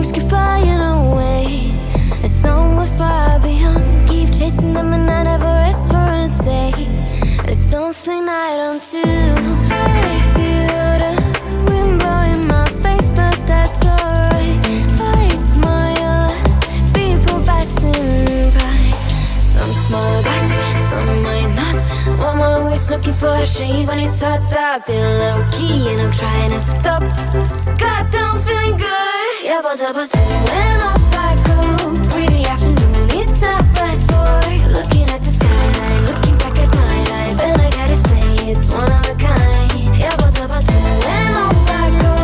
dreams keep flying away, and somewhere far beyond. Keep chasing them and I never rest for a day. There's something I don't do. I feel the wind blowing my face, but that's alright. I smile at people passing by. Some smile back, some might not. I'm always looking for a shade when it's hot. I've been low-key and I'm trying to stop. Goddamn, feeling good. Yeah, but when off I go. Pretty afternoon, it's a fast boy. Looking at the skyline, looking back at my life, and I gotta say it's one of a kind. Yeah, but when off I go.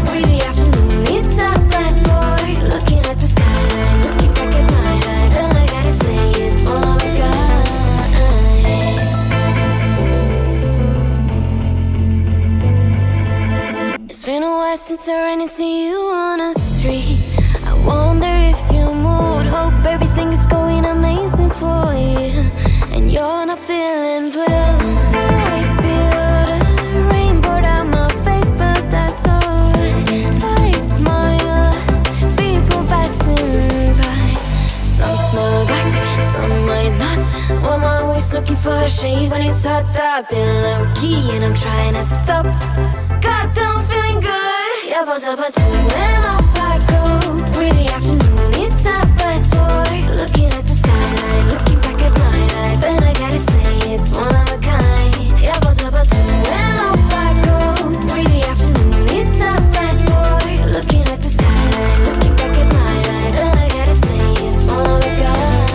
Pretty afternoon, it's a fast boy. Looking at the skyline, looking back at my life, and I gotta say it's one of a kind. It's been a while since I ran into you on a street. I wonder if you moved. Hope everything is going amazing for you, and you're not feeling blue. I feel the rain pour down my face, but that's alright. I smile at people passing by. Some smile back, some might not. I'm always looking for a shade when it's hot. I've been low-key and I'm trying to stop. Goddamn, feeling good. Yeah, but when off I go. Pretty afternoon, it's a fast boy. Looking at the skyline, looking back at my life, and I gotta say it's one of a kind. Yeah, but when off I go. Pretty afternoon, it's a fast boy. Looking at the skyline, looking back at my life, and I gotta say it's one of a kind.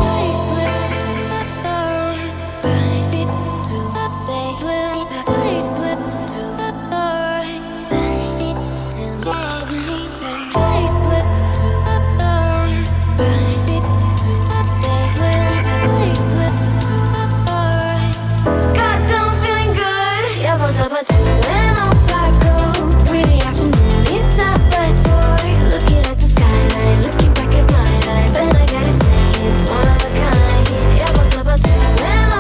I slip to the right, bind it to the blue. I slip to the right, bind it to the blue. I slip to the right, bind it to the blue. I slip to the right. Goddamn, feeling good. Yeah, but when off I go. Pretty afternoon, it's a fast boy. Looking at the skyline, looking back at my life, and I gotta say it's one of a kind. Yeah, but when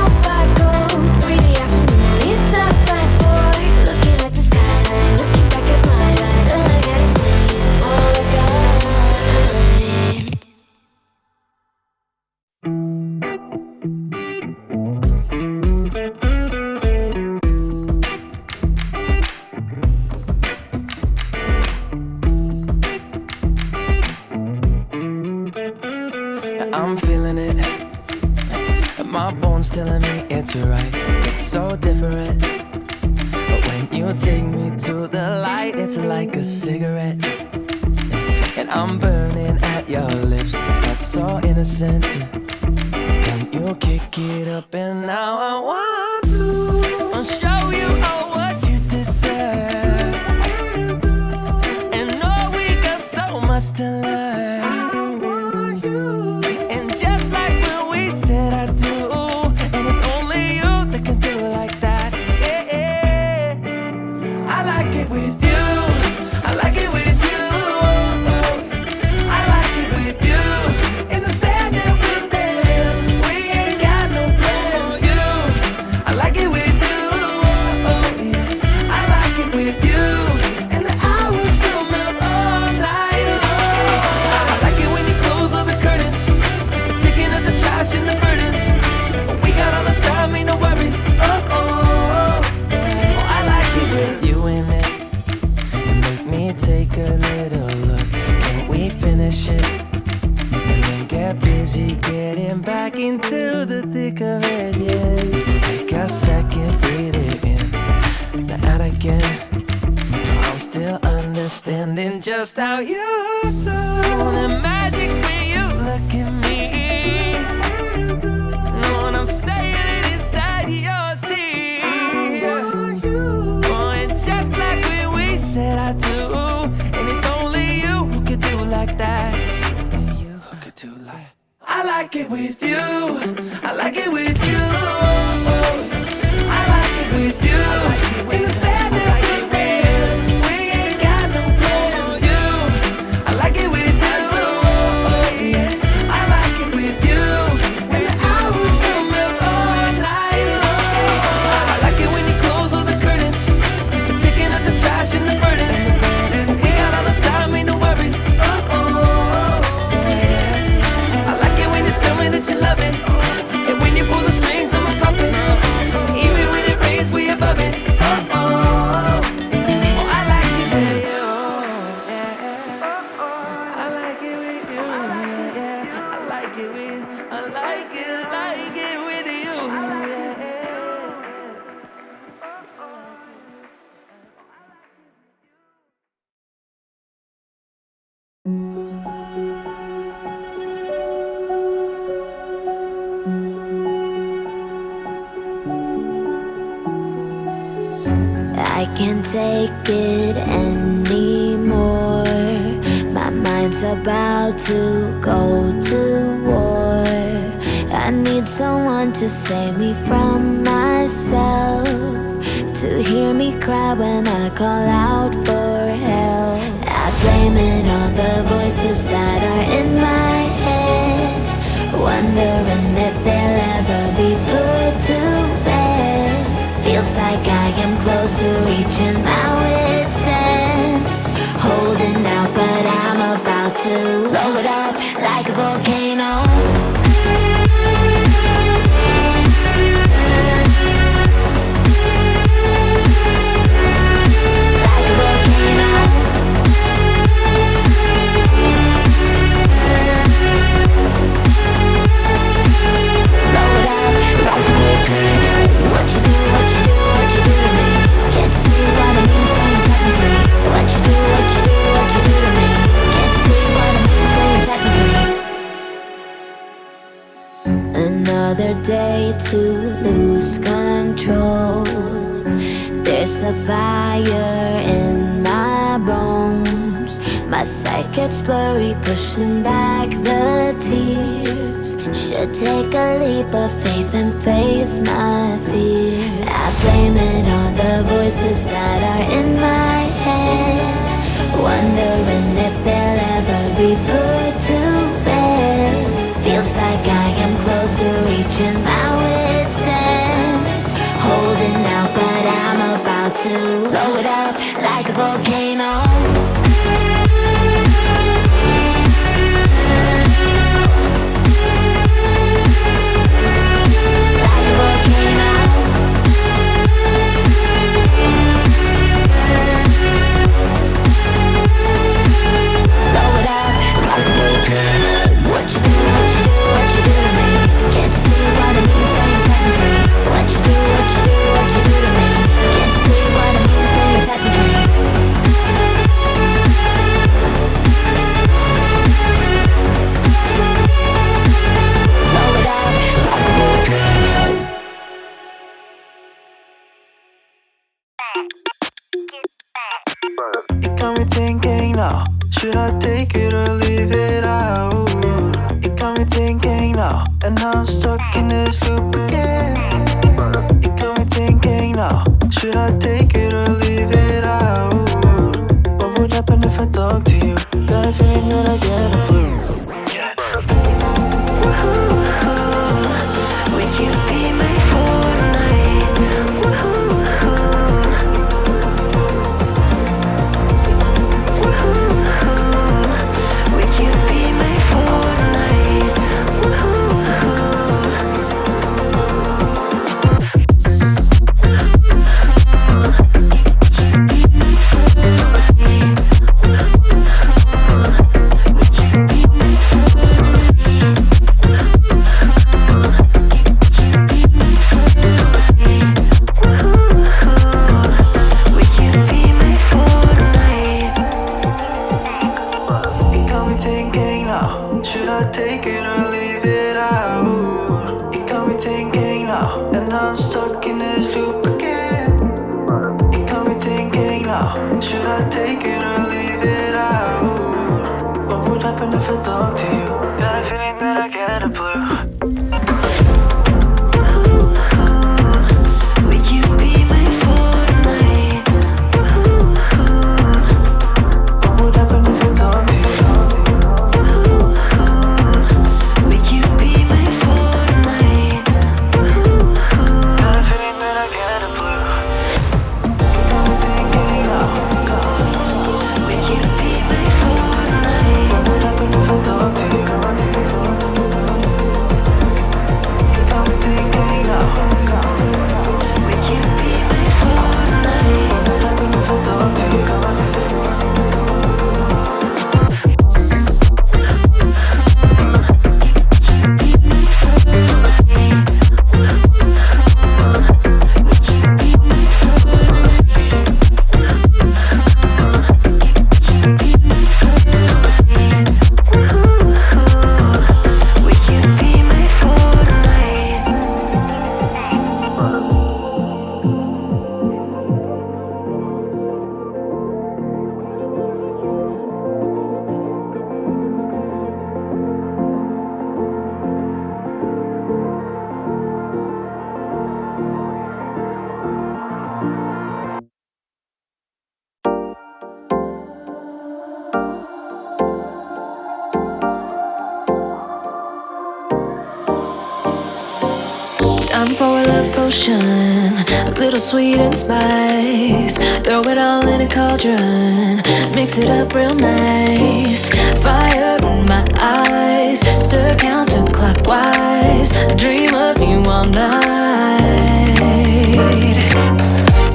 off I go. Pretty afternoon, it's a fast boy. Looking at the skyline, looking back at my life, and I gotta say it's one of a kind. I'm feeling it. My bones telling me it's right. It's so different. But when you take me to the light, it's like a cigarette. And I'm burning at your lips. Start so innocent. Then you kick it up, and now I want to show you all what you deserve. And know we got so much to learn. And just like when we said I do, and it's only you that can do it like that. Yeah. I like it with you. I like it with you. I like it with you. In the sand that we dance, we ain't got no plans. You, I like it with you. Yeah. I like it with you. And the hours will melt all night long. I like it when you close all the curtains, taking out the trash and the burdens. We got all the time, ain't no worries. Yeah. I like it with you in it. And make me take a little look. Can we finish it? And then get busy getting back into the thick of it, yeah. Take a second, breathe it in. Now out again. I'm still understanding just how you do. The magic when you look at me. Know what I'm saying? It inside your seat. Oh, and just like when we said I do, and it's only you who could do like that. It's only you who could do like. I like it with you. I like it with you. I like it with you. In the sand that we dance, we ain't got no plans. You, I like it with you. Yeah. I like it with you. And the hours will melt all night long. I like it when you close all the curtains, taking out the trash and the burdens. We got all the time, ain't no worries. I can't take it anymore. My mind's about to go to war. I need someone to save me from myself, to hear me cry when I call out for help. I blame it on the voices that are in my head, wondering if they'll ever be put to bed. Feels like I am close to reaching my wit's end, holding out but I'm about to blow it up like a volcano. Another day to lose control. There's a fire in my bones. My sight gets blurry, pushing back the tears. Should take a leap of faith and face my fear. I blame it on the voices that are in my head, wondering if they'll ever be put to bed. Feels like I am close to reaching my wit's end, holding out but I'm about to blow it up like a volcano. Like a volcano. Blow it up like a volcano. What you do, what you do, what you do to me? Can't you see what it means when you're setting free? What you do, what you do, what you do to me? Can't you see what it means when you're setting free? Blow it up like a volcano. It got me thinking now, should I take it or leave it out? It got me thinking now, and now I'm stuck in this loop again. It got me thinking now, should I take it or leave it out? What would happen if I talk to you? Got a feeling that I get a clue. Would you be my Fortnite? Would you be my Fortnite? Would you Time for a love potion, a little sweet and spice. Throw it all in a cauldron, mix it up real nice. Fire in my eyes, stir counterclockwise. I dream of you all night.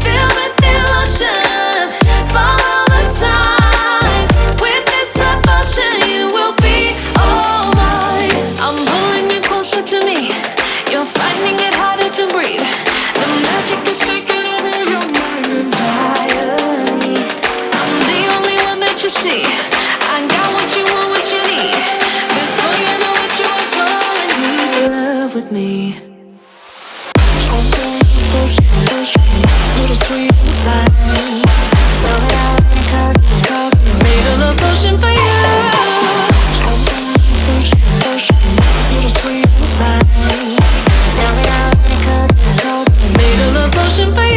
Feel with the emotion, follow the signs. With this love potion, you will be all mine. I'm pulling you closer to me. You're finding it harder to breathe. The magic is taking over your mind entirely. I'm the only one that you see. I got what you want, what you need. Before you know it, you are falling deep in love with me. Little sweet spice. Made a love potion for you. Little sweet spice. Made a love potion for you.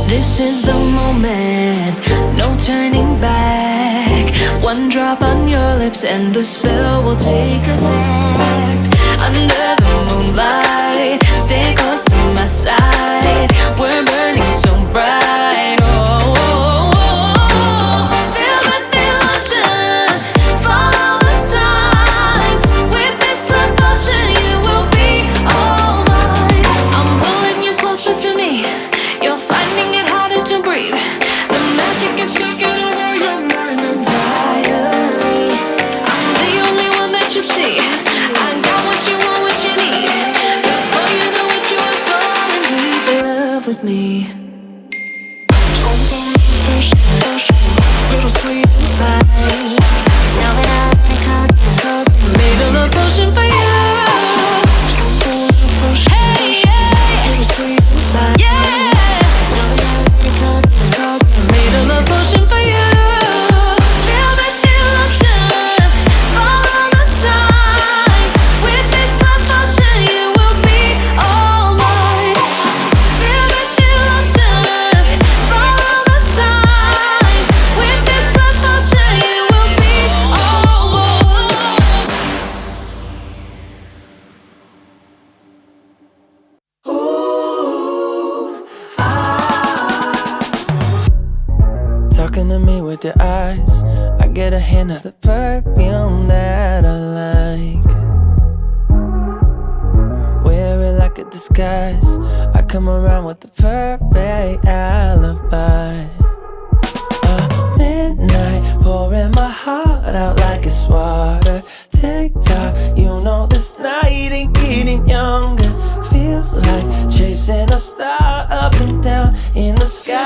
This is the moment, no turning back. One drop on your lips and the spell will take effect. Under the moonlight, stay close to my side. We're burning so bright. Oh, oh, oh, oh. Feel the emotion, follow the signs. With this love potion, you will be all mine. I'm pulling you closer to me. You're finding it harder to breathe. The magic is taking over your mind entirely. I'm the only one that you see. I got what you want, what you need. Before you know it, you are falling deep in love with me. Little sweet spice. Made a love potion for you. Hey, yeah. Little sweet spice. Yeah. Made a love potion for you. Feel the emotion, follow the signs. With this love potion, you will be all mine. Feel the emotion, follow the signs. With this love potion, you will be all mine. Talking to me with your eyes, I get a hint of the perfume that I like. Wear it like a disguise, I come around with the perfect alibi. Midnight, pouring my heart out like it's water. Tick-tock, you know this night ain't getting younger. Feels like chasing a star up and down in the sky.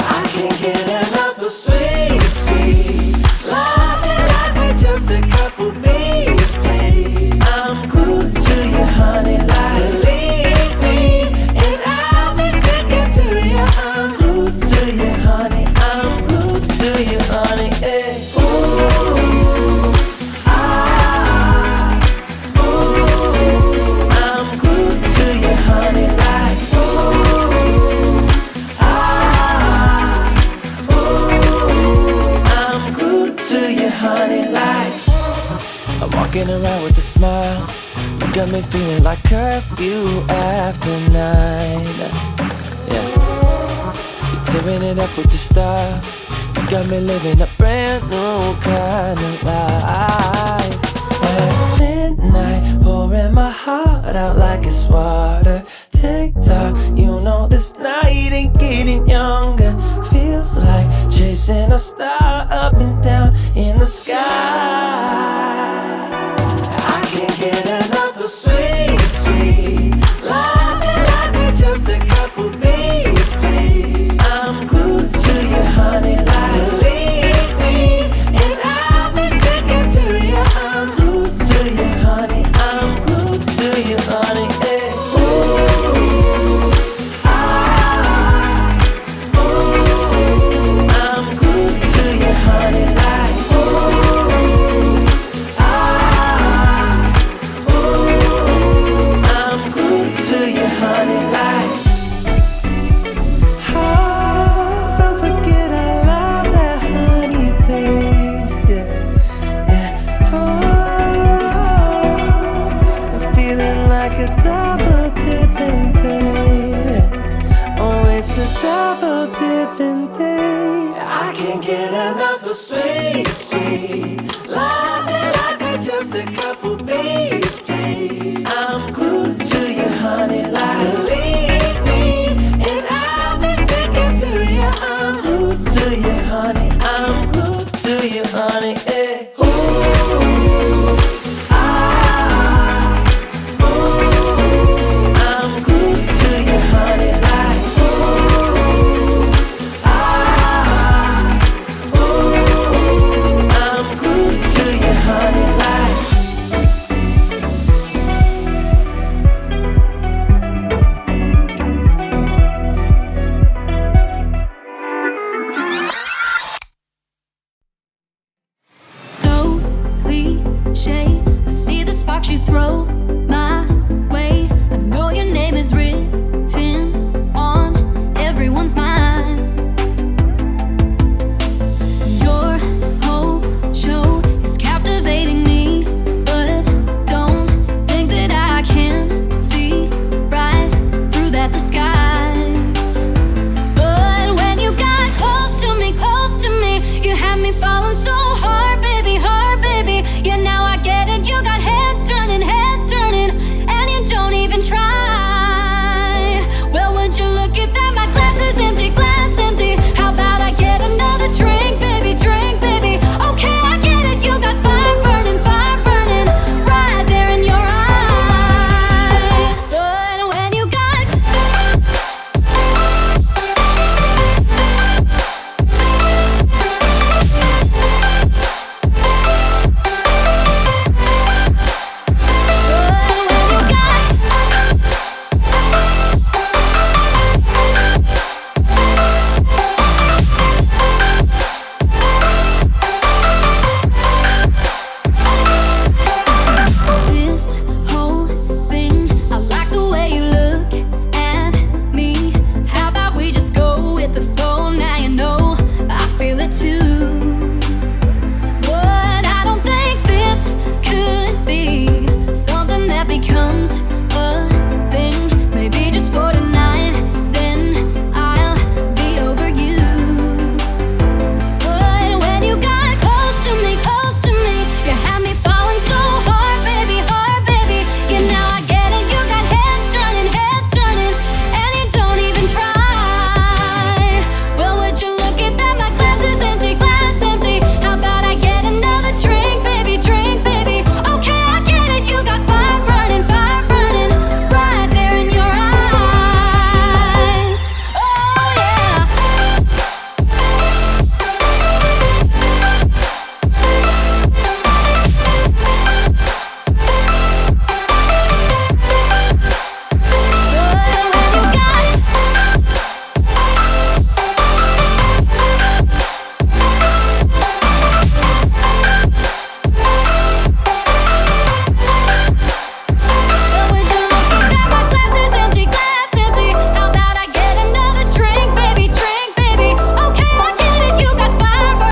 I can't get enough of sweet, sweet loving like we're just a couple bees, please. I'm glued to you, honey, like leave me, and I'll be sticking to you. I'm glued to you, honey. I'm glued to you, honey. Hey. Ooh, ah, ooh. I'm glued to you, honey, like ooh, ah, ooh. I'm glued to you, honey, like. I'm walking around with a smile. You got me feeling like curfew after 9. Yeah. You're tearing it up with the style. You got me living a brand new kind of life. At midnight, pouring my heart out like it's water. Tick-tock, you know this night ain't getting younger. Feels like chasing a star up and down in the sky. I can't get enough of sweet, sweet loving like we're just a couple bees, please. I'm glued to you, honey, like leave me, and I'll be sticking to you. I'm glued to you, honey. I'm glued to you, honey. Hey. Ooh, ah, ooh. I'm glued to you, honey, like ooh. was sweet, sweet. Loving like we're just a couple bees, please. I'm glued to you, honey, like leave me. And I'll be sticking to you. I'm glued to you, honey. I'm glued to you, honey. Hey. Ooh.